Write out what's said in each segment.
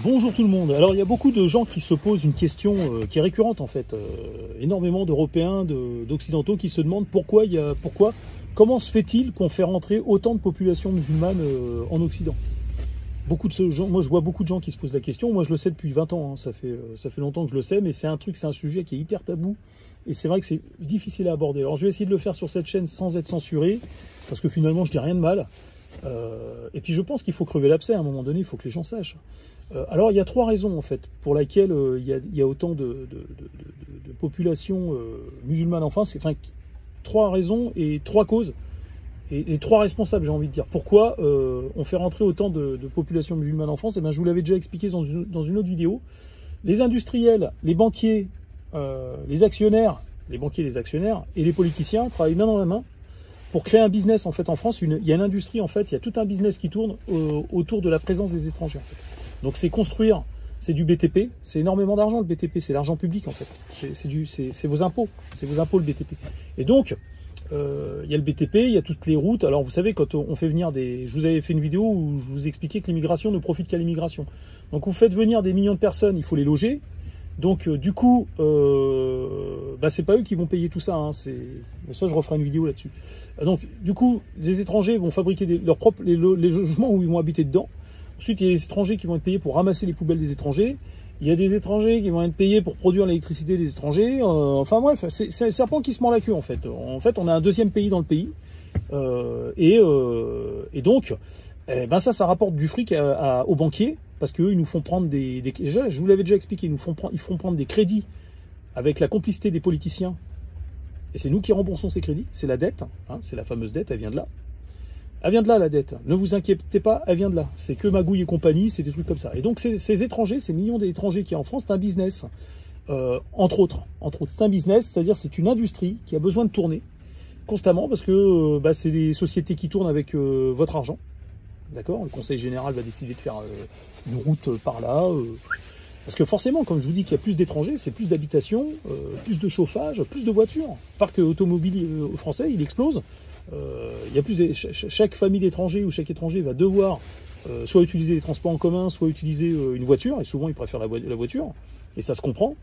Bonjour tout le monde. Alors il y a beaucoup de gens qui se posent une question qui est récurrente en fait. Énormément d'Européens, d'Occidentaux qui se demandent comment se fait-il qu'on fait rentrer autant de populations musulmanes en Occident. Beaucoup de ce gens, moi je vois beaucoup de gens qui se posent la question. Moi je le sais depuis 20 ans, hein. Ça fait longtemps que je le sais, mais c'est un sujet qui est hyper tabou. Et c'est vrai que c'est difficile à aborder. Alors je vais essayer de le faire sur cette chaîne sans être censuré, parce que finalement je dis rien de mal. Et puis je pense qu'il faut crever l'abcès à un moment donné, il faut que les gens sachent. Alors il y a trois raisons en fait pour lesquelles il y a autant de populations musulmanes en France. Enfin, trois raisons et trois causes et trois responsables, j'ai envie de dire. Pourquoi on fait rentrer autant de populations musulmanes en France? Et bien, je vous l'avais déjà expliqué dans une autre vidéo. Les industriels, les banquiers, les actionnaires, et les politiciens travaillent main dans la main pour créer un business en fait en France. Il y a une industrie en fait, il y a tout un business qui tourne autour de la présence des étrangers en fait. Donc c'est construire, c'est du BTP, c'est énormément d'argent le BTP, c'est l'argent public en fait, c'est vos impôts le BTP. Et donc il y a le BTP, il y a toutes les routes. Alors vous savez, quand on fait venir je vous avais fait une vidéo où je vous expliquais que l'immigration ne profite qu'à l'immigration. Donc vous faites venir des millions de personnes, il faut les loger. Donc du coup, c'est pas eux qui vont payer tout ça, hein. Ça je referai une vidéo là-dessus. Donc du coup, les étrangers vont fabriquer leurs propres les logements où ils vont habiter dedans. Ensuite, il y a les étrangers qui vont être payés pour ramasser les poubelles des étrangers. Il y a des étrangers qui vont être payés pour produire l'électricité des étrangers. Enfin bref, c'est le serpent qui se mord la queue en fait. En fait, on a un deuxième pays dans le pays. Et donc, ça rapporte du fric aux banquiers, parce qu'eux, ils nous font prendre je vous l'avais déjà expliqué, ils font prendre des crédits avec la complicité des politiciens. Et c'est nous qui remboursons ces crédits. C'est la dette, hein, c'est la fameuse dette, elle vient de là. Elle vient de là, la dette. Ne vous inquiétez pas, elle vient de là. C'est que Magouille et compagnie, c'est des trucs comme ça. Et donc, ces étrangers, ces millions d'étrangers qui y a en France, c'est un business. Entre autres, c'est un business, c'est-à-dire c'est une industrie qui a besoin de tourner constamment, parce que c'est les sociétés qui tournent avec votre argent. D'accord? Le conseil général va décider de faire une route par là. Parce que forcément, comme je vous dis qu'il y a plus d'étrangers, c'est plus d'habitations, plus de chauffage, plus de voitures. Le parc automobile français, il explose. Il y a chaque famille d'étrangers ou chaque étranger va devoir soit utiliser les transports en commun, soit utiliser une voiture, et souvent ils préfèrent la voiture, et ça se comprend.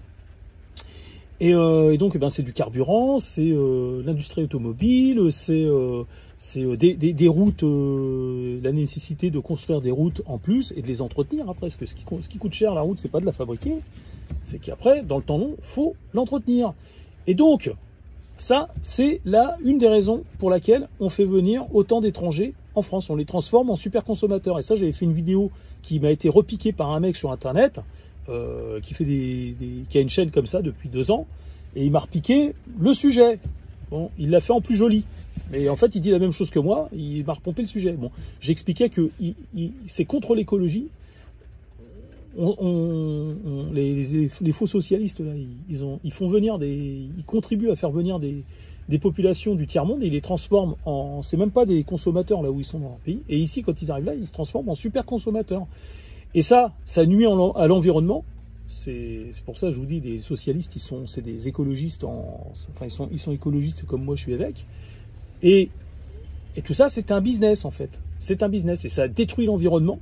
Et donc c'est du carburant, c'est l'industrie automobile, c'est des routes, la nécessité de construire des routes en plus et de les entretenir après, parce que ce qui coûte cher la route, c'est pas de la fabriquer, c'est qu'après, dans le temps long, faut l'entretenir. Et donc ça, c'est là une des raisons pour laquelle on fait venir autant d'étrangers en France. On les transforme en super consommateurs. Et ça, j'avais fait une vidéo qui m'a été repiquée par un mec sur Internet, qui a une chaîne comme ça depuis 2 ans, et il m'a repiqué le sujet. Bon, il l'a fait en plus joli. Mais en fait, il dit la même chose que moi, il m'a repompé le sujet. Bon, j'expliquais que c'est contre l'écologie. Les faux socialistes là, ils font venir ils contribuent à faire venir des populations du tiers-monde, et ils les transforment c'est même pas des consommateurs là où ils sont dans leur pays. Et ici, quand ils arrivent là, ils se transforment en super consommateurs. Et ça nuit à l'environnement. C'est pour ça que je vous dis, les socialistes, c'est des écologistes ils sont écologistes comme moi je suis avec. Et tout ça, c'est un business en fait. C'est un business, et ça détruit l'environnement.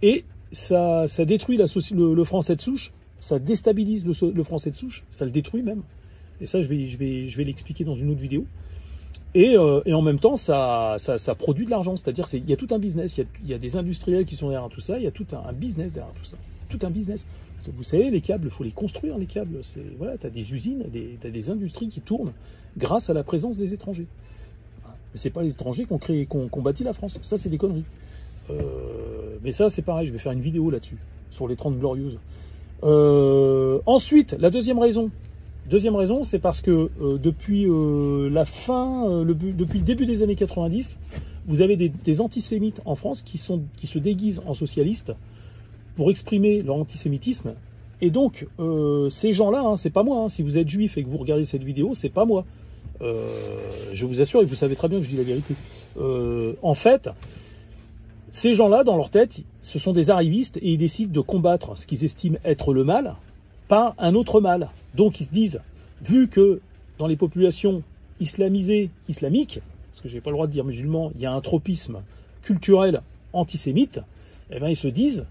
Et ça détruit le français de souche, ça déstabilise le français de souche, ça le détruit même. Et ça, je vais l'expliquer dans une autre vidéo. Et en même temps, ça produit de l'argent. C'est-à-dire, il y a tout un business, il y a des industriels qui sont derrière tout ça, il y a tout un business derrière tout ça. Tout un business. Vous savez, les câbles, il faut les construire, les câbles. Voilà, tu as des usines, tu as des industries qui tournent grâce à la présence des étrangers. Mais c'est pas les étrangers qui ont bâti la France. Ça, c'est des conneries. Mais ça, c'est pareil, je vais faire une vidéo là-dessus, sur les 30 Glorieuses. Ensuite, la deuxième raison, c'est parce que depuis depuis le début des années 90, vous avez des antisémites en France qui se déguisent en socialistes pour exprimer leur antisémitisme. Et donc, ces gens-là, hein, c'est pas moi, hein, si vous êtes juif et que vous regardez cette vidéo, c'est pas moi. Je vous assure, et vous savez très bien que je dis la vérité. En fait, ces gens-là, dans leur tête, ce sont des arrivistes, et ils décident de combattre ce qu'ils estiment être le mal par un autre mal. Donc ils se disent, vu que dans les populations islamiques, parce que j'ai pas le droit de dire musulmans, il y a un tropisme culturel antisémites, eh ben, ils se disent,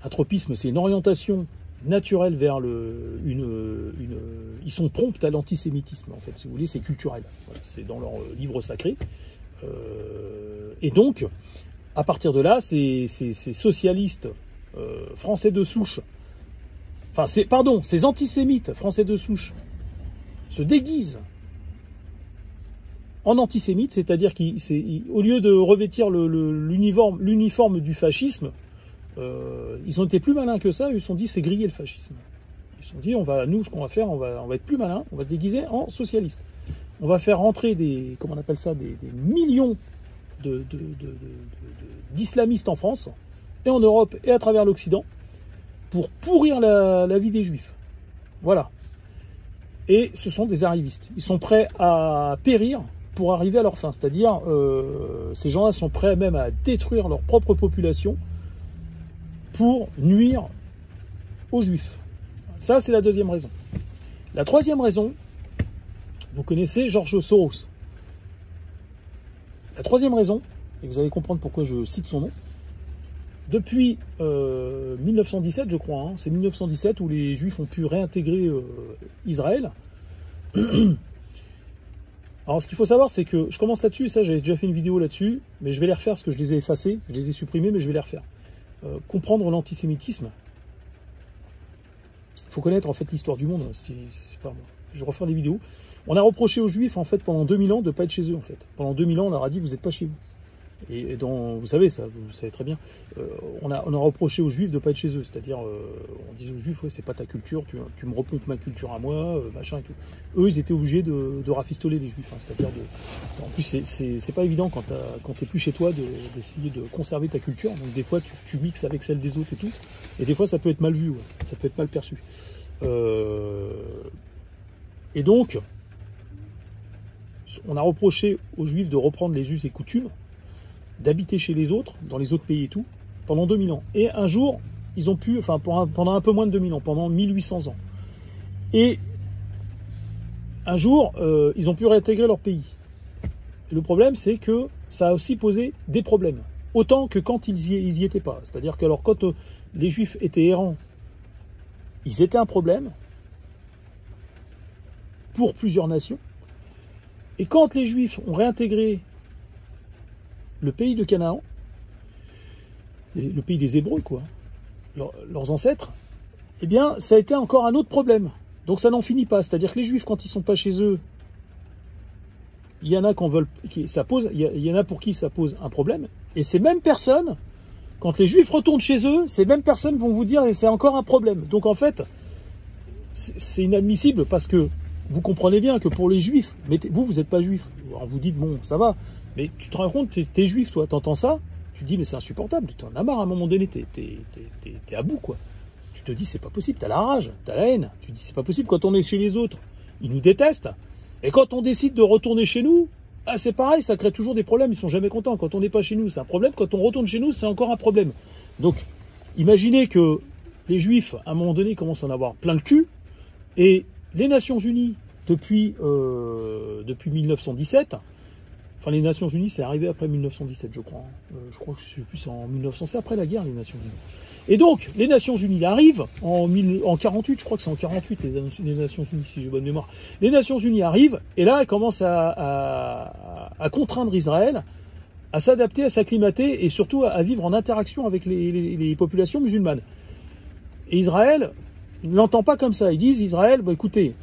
un tropisme, c'est une orientation naturelle vers ils sont prompts à l'antisémitisme, en fait, si vous voulez, c'est culturel. Voilà, c'est dans leur livre sacré. Et donc, à partir de là, ces socialistes français de souche, enfin, ces antisémites français de souche se déguisent en antisémites, c'est-à-dire qu'au lieu de revêtir l'uniforme du fascisme, ils ont été plus malins que ça, ils se sont dit c'est griller le fascisme. Ils se sont dit nous ce qu'on va faire, on va être plus malin, on va se déguiser en socialiste. On va faire rentrer des millions d'islamistes en France, et en Europe, et à travers l'Occident, pour pourrir la vie des Juifs. Voilà. Et ce sont des arrivistes. Ils sont prêts à périr pour arriver à leur fin. C'est-à-dire, ces gens-là sont prêts même à détruire leur propre population pour nuire aux Juifs. Ça, c'est la deuxième raison. La troisième raison, vous connaissez George Soros. La troisième raison, et vous allez comprendre pourquoi je cite son nom, depuis 1917, je crois, c'est 1917 où les Juifs ont pu réintégrer Israël. Alors, ce qu'il faut savoir, c'est que je commence là-dessus, et ça, j'avais déjà fait une vidéo là-dessus, mais je vais les refaire parce que je les ai effacés, je les ai supprimés, mais je vais les refaire. Comprendre l'antisémitisme, il faut connaître en fait l'histoire du monde. C'est pas bon. Je vais refaire des vidéos. On a reproché aux Juifs en fait pendant 2000 ans de ne pas être chez eux en fait. Pendant 2000 ans, on leur a dit vous n'êtes pas chez vous. Et vous savez ça, vous savez très bien. On a reproché aux Juifs de ne pas être chez eux. C'est-à-dire, on disait aux Juifs, ouais, c'est pas ta culture, tu me repompes ma culture à moi, machin et tout. Eux, ils étaient obligés de rafistoler les Juifs. Hein, c'est-à-dire en plus, c'est pas évident quand t'es plus chez toi d'essayer de conserver ta culture. Donc des fois, tu mixes avec celle des autres et tout. Et des fois, ça peut être mal vu, ouais. Ça peut être mal perçu. Et donc, on a reproché aux Juifs de reprendre les us et coutumes, d'habiter chez les autres, dans les autres pays et tout, pendant 2000 ans. Et un jour, ils ont pu, enfin pendant un peu moins de 2000 ans, pendant 1800 ans. Et un jour, ils ont pu réintégrer leur pays. Et le problème, c'est que ça a aussi posé des problèmes. Autant que quand ils y étaient pas. C'est-à-dire que alors, quand les Juifs étaient errants, ils étaient un problème pour plusieurs nations. Et quand les Juifs ont réintégré le pays de Canaan, le pays des Hébreux, quoi, leurs ancêtres, eh bien, ça a été encore un autre problème. Donc ça n'en finit pas. C'est-à-dire que les Juifs, quand ils sont pas chez eux, il y en a il y en a pour qui ça pose un problème. Et ces mêmes personnes, quand les Juifs retournent chez eux, ces mêmes personnes vont vous dire et c'est encore un problème. Donc en fait, c'est inadmissible parce que vous comprenez bien que pour les Juifs, mais vous n'êtes pas Juif. Alors vous dites, bon, ça va, mais tu te rends compte, t'es Juif, toi, t'entends ça, tu te dis, mais c'est insupportable, tu en as marre à un moment donné, t'es à bout, quoi. Tu te dis, c'est pas possible, t'as la rage, t'as la haine. Tu te dis, c'est pas possible, quand on est chez les autres, ils nous détestent. Et quand on décide de retourner chez nous, ah, c'est pareil, ça crée toujours des problèmes, ils sont jamais contents. Quand on n'est pas chez nous, c'est un problème, quand on retourne chez nous, c'est encore un problème. Donc, imaginez que les Juifs, à un moment donné, commencent à en avoir plein le cul, et les Nations Unies, depuis 1917, enfin les Nations Unies, c'est arrivé après 1917, je crois. Je crois que je sais plus, c'est en 1900, c'est après la guerre, les Nations Unies. Et donc, les Nations Unies arrivent en 48, je crois que c'est en 48, les Nations Unies, si j'ai bonne mémoire. Les Nations Unies arrivent, et là, elles commencent à contraindre Israël à s'adapter, à s'acclimater, et surtout à vivre en interaction avec les populations musulmanes. Et Israël ne l'entend pas comme ça. Ils disent, Israël, bah, écoutez,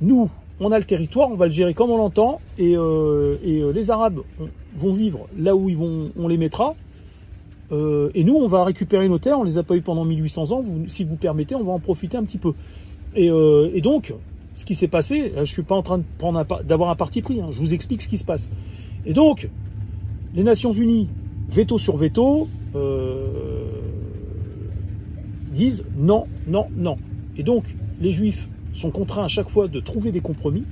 nous, on a le territoire, on va le gérer comme on l'entend, et les Arabes vont vivre là où on les mettra, et nous, on va récupérer nos terres, on les a pas eu pendant 1800 ans, si vous permettez, on va en profiter un petit peu. Et donc, ce qui s'est passé, je suis pas en train d'avoir un parti pris, hein, je vous explique ce qui se passe. Et donc, les Nations Unies, veto sur veto, disent non, non, non. Et donc, les Juifs sont contraints à chaque fois de trouver des compromis,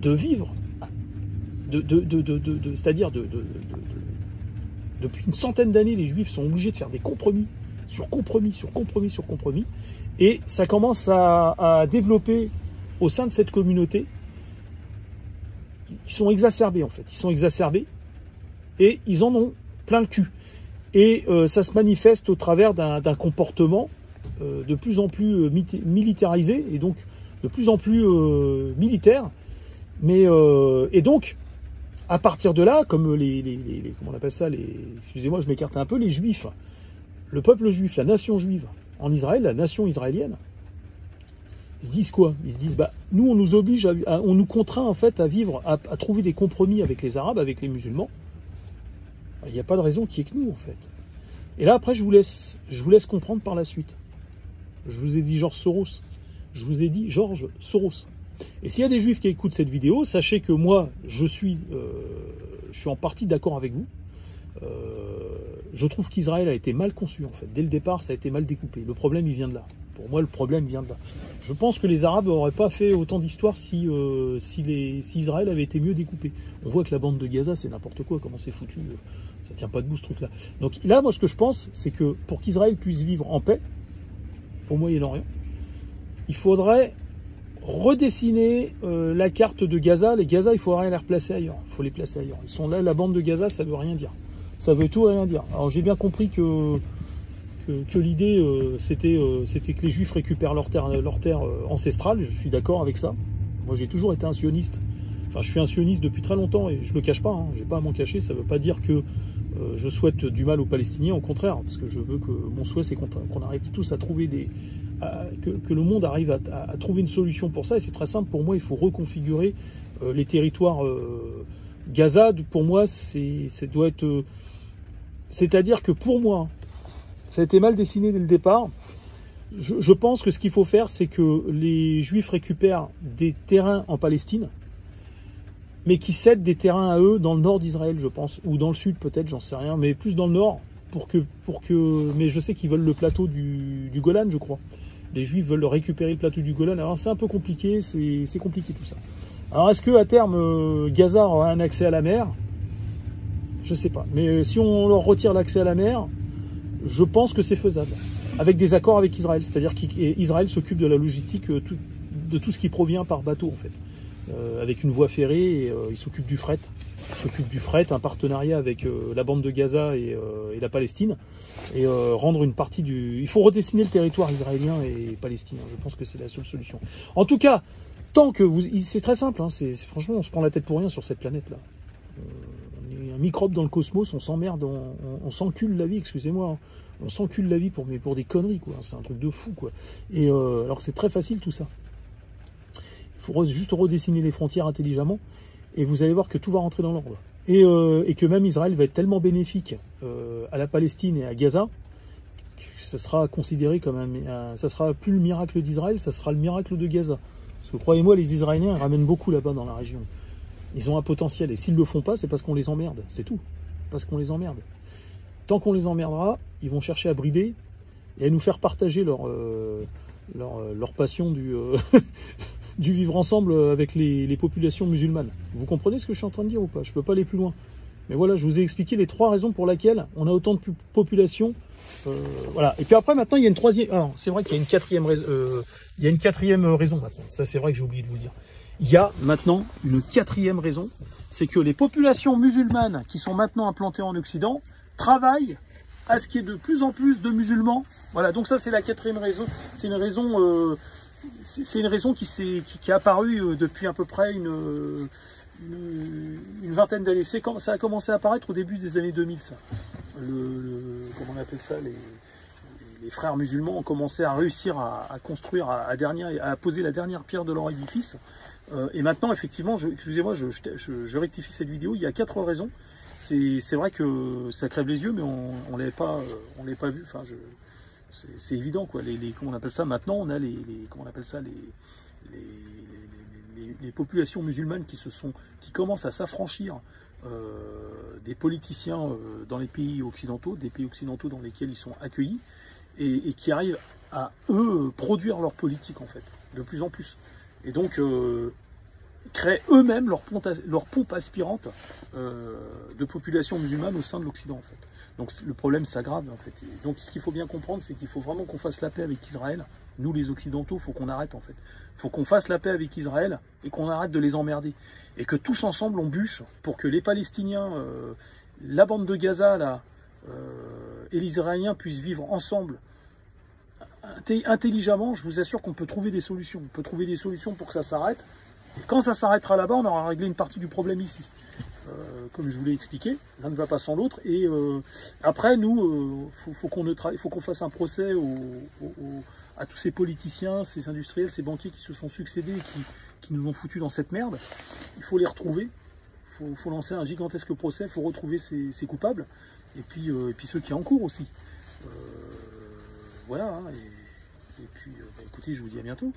de vivre, c'est-à-dire depuis une centaine d'années, les Juifs sont obligés de faire des compromis, sur compromis, sur compromis, sur compromis, et ça commence à développer au sein de cette communauté. Ils sont exacerbés en fait, ils sont exacerbés, et ils en ont plein le cul. Et ça se manifeste au travers d'un comportement de plus en plus militarisé, et donc de plus en plus militaire. Et donc, à partir de là, comme comment on appelle ça, excusez-moi, je m'écarte un peu, les Juifs, le peuple juif, la nation juive en Israël, la nation israélienne, ils se disent quoi? Ils se disent, bah, nous, on nous oblige, on nous contraint en fait à vivre, à trouver des compromis avec les Arabes, avec les musulmans. Il n'y a pas de raison qu'il y ait que nous, en fait. Et là, après, je vous laisse comprendre par la suite. Je vous ai dit George Soros. Je vous ai dit George Soros. Et s'il y a des Juifs qui écoutent cette vidéo, sachez que moi, je suis en partie d'accord avec vous. Je trouve qu'Israël a été mal conçu, en fait. Dès le départ, ça a été mal découpé. Le problème, il vient de là. Pour moi, le problème vient de là. Je pense que les Arabes n'auraient pas fait autant d'histoires si Israël avait été mieux découpé. On voit que la bande de Gaza, c'est n'importe quoi, comment c'est foutu. Ça tient pas debout, ce truc-là. Donc là, moi, ce que je pense, c'est que pour qu'Israël puisse vivre en paix, au Moyen-Orient, il faudrait redessiner la carte de Gaza. Les Gaza, il faudrait les replacer ailleurs. Il faut les placer ailleurs. Ils sont là, la bande de Gaza, ça veut rien dire. Ça veut tout et rien dire. Alors j'ai bien compris que l'idée, c'était que les Juifs récupèrent leur terre ancestrale. Je suis d'accord avec ça. Moi, j'ai toujours été un sioniste. Enfin, je suis un sioniste depuis très longtemps et je le cache pas. Hein. J'ai pas à m'en cacher. Ça veut pas dire que je souhaite du mal aux Palestiniens. Au contraire, parce que je veux que mon souhait, c'est qu'on arrive tous à trouver que le monde arrive à trouver une solution pour ça. Et c'est très simple. Pour moi, il faut reconfigurer les territoires Gaza. Pour moi, doit être. C'est-à-dire que pour moi, ça a été mal dessiné dès le départ. Je pense que ce qu'il faut faire, c'est que les Juifs récupèrent des terrains en Palestine, mais qui cèdent des terrains à eux dans le nord d'Israël, je pense, ou dans le sud peut-être, j'en sais rien, mais plus dans le nord, mais je sais qu'ils veulent le plateau du Golan, je crois. Les Juifs veulent récupérer le plateau du Golan. Alors c'est un peu compliqué, c'est compliqué tout ça. Alors est-ce que à terme Gaza aura un accès à la mer? Je sais pas. Mais si on leur retire l'accès à la mer, je pense que c'est faisable, avec des accords avec Israël. C'est-à-dire qu'Israël s'occupe de la logistique, de tout ce qui provient par bateau, en fait. Avec une voie ferrée, et il s'occupe du fret. Un partenariat avec la bande de Gaza et la Palestine. Et rendre une partie du... Il faut redessiner le territoire israélien et palestinien. Je pense que c'est la seule solution. En tout cas, tant que vous... C'est très simple. Hein, franchement, on se prend la tête pour rien sur cette planète-là. On est un microbe dans le cosmos, on s'emmerde, on s'encule la vie, excusez-moi. Hein. On s'encule la vie pour des conneries, quoi. C'est un truc de fou, quoi. Et alors que c'est très facile tout ça. Il faut juste redessiner les frontières intelligemment et vous allez voir que tout va rentrer dans l'ordre. Et que même Israël va être tellement bénéfique à la Palestine et à Gaza que ça sera considéré comme ça sera plus le miracle d'Israël, ça sera le miracle de Gaza. Parce que croyez-moi, les Israéliens ils ramènent beaucoup là-bas dans la région. Ils ont un potentiel et s'ils ne le font pas, c'est parce qu'on les emmerde, c'est tout. Parce qu'on les emmerde. Tant qu'on les emmerdera, ils vont chercher à brider et à nous faire partager leur passion du vivre ensemble avec les populations musulmanes. Vous comprenez ce que je suis en train de dire ou pas? Je ne peux pas aller plus loin. Mais voilà, je vous ai expliqué les 3 raisons pour lesquelles on a autant de population. Voilà. Et puis après, maintenant, il y a une troisième... Alors, c'est vrai qu'il y a une quatrième raison maintenant. Ça, c'est vrai que j'ai oublié de vous dire. Il y a maintenant une 4e raison, c'est que les populations musulmanes qui sont maintenant implantées en Occident travaillent à ce qu'il y ait de plus en plus de musulmans. Voilà, donc ça c'est la 4e raison. C'est une raison qui est apparue depuis à peu près une vingtaine d'années. Ça a commencé à apparaître au début des années 2000, ça. Comment on appelle ça, les frères musulmans ont commencé à réussir à construire, à poser la dernière pierre de leur édifice. Et maintenant, effectivement, excusez-moi, je rectifie cette vidéo, il y a 4 raisons. C'est vrai que ça crève les yeux, mais on l'avait pas vu. Enfin, c'est évident, quoi. Comment on appelle ça? Maintenant, on a comment on appelle ça, les populations musulmanes qui commencent à s'affranchir des politiciens dans les pays occidentaux, dans lesquels ils sont accueillis, et qui arrivent à, eux, produire leur politique, en fait, de plus en plus. Et donc, créent eux-mêmes leur pompe aspirante de population musulmane au sein de l'Occident, en fait. Donc, le problème s'aggrave, en fait. Et donc, ce qu'il faut bien comprendre, c'est qu'il faut vraiment qu'on fasse la paix avec Israël. Nous, les Occidentaux, il faut qu'on arrête, en fait. Il faut qu'on fasse la paix avec Israël et qu'on arrête de les emmerder. Et que tous ensemble, on bûche pour que les Palestiniens, la bande de Gaza, là, et les Israéliens puissent vivre ensemble intelligemment, je vous assure qu'on peut trouver des solutions. On peut trouver des solutions pour que ça s'arrête. Et quand ça s'arrêtera là-bas, on aura réglé une partie du problème ici. Comme je vous l'ai expliqué, l'un ne va pas sans l'autre. Et après, nous, faut qu'on fasse un procès à tous ces politiciens, ces industriels, ces banquiers qui se sont succédés et qui nous ont foutus dans cette merde. Il faut les retrouver. Il faut lancer un gigantesque procès. Il faut retrouver ces coupables. Et puis ceux qui en courent aussi. Voilà. Hein, et puis, écoutez, je vous dis à bientôt.